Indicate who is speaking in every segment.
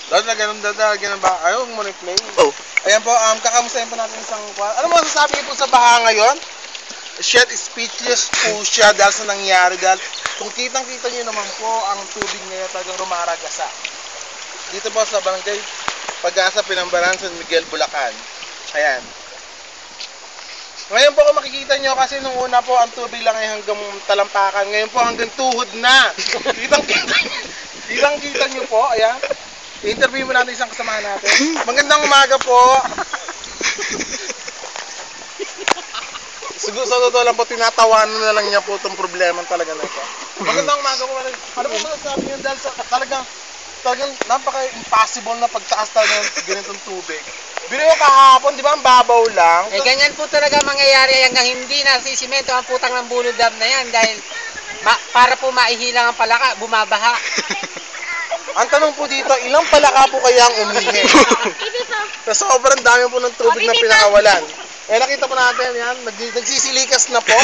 Speaker 1: Dahil na ganun dadagyan ng baha. Ayaw mo na play.
Speaker 2: Oh.
Speaker 1: Ayan po, kakamustahin po natin isang... Ano mo masasabi po sa baha ngayon? Shit, speechless po siya dahil sa nangyari. Dahil kung kitang-kita nyo naman po, ang tubig ngayon talagang rumaragasa. Dito po sa Barangay Pag-asa, Pinambaran, San Miguel, Bulacan. Ayan. Ngayon po kung makikita nyo, kasi nung una po, ang tubig lang ay hanggang talampakan. Ngayon po hanggang tuhod na. Kitang-kita nyo po, ayan. I-interview mo natin isang kasamahan natin. Magandang umaga po. Siguro sa totoo lang po, tinatawanan na lang niya po itong problema talaga na ito. Magandang umaga po. Ano po masasabi niyo dahil sa talagang napaka-impossible na pagtaas talaga ng ganitong tubig. Biro kahapon, di ba, ang babaw lang.
Speaker 3: Eh, ganyan po talaga mangyayari hanggang hindi nasisimento ang putang ng Bunod Dam na yan dahil para po maihilang ang palaka, bumabaha.
Speaker 1: Ang tanong po dito, ilang palaka po kaya ang umihi? Sa sobrang dami po ng tubig na pinakawalan. Eh, nakita po natin yan, nagsisilikas na po.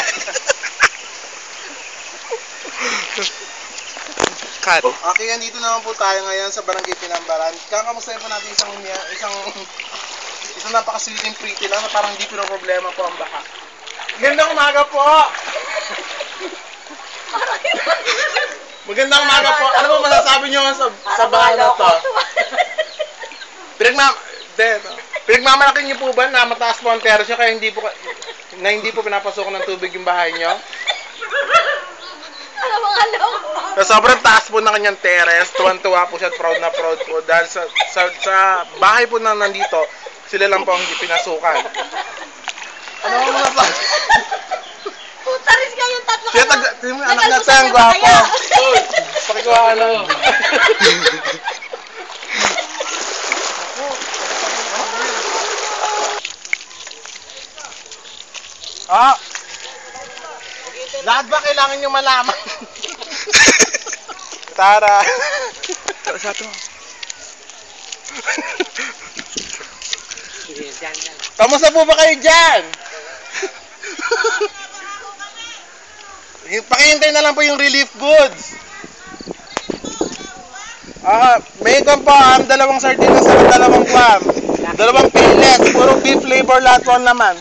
Speaker 2: Cut.
Speaker 1: Okay, dito naman po tayo ngayon sa Barangay Pinambaran. Kakamustahin po natin isang napakasweeting pretty lang na parang hindi pinoproblema po ang baka. Magandang umaga po! Magandang umaga po. Ano po masasabi nyo sa bahay na to? Pinagmamalaki niyo po ba na mataas po ang terrace nyo kaya hindi po pinapasokan ng tubig yung bahay nyo? Sobrang taas po ng kanyang terrace. Tuwan-tuwa po siya at proud na proud po. Dahil sa bahay po na nandito, sila lang po ang hindi pinasukan. Ano mo na
Speaker 4: Putaris kayong tatlo
Speaker 1: siya anak natin ang gwapo. Uy, pakikuha ano. Lahat ba kailangan nyo malaman? Tara.
Speaker 2: Sa ito.
Speaker 1: Kamusta po ba kayo dyan? Pakihintay na lang po yung relief goods. May kwan po, dalawang sardinas at dalawang clam. Dalawang pillets, puro beef flavor lahat po naman.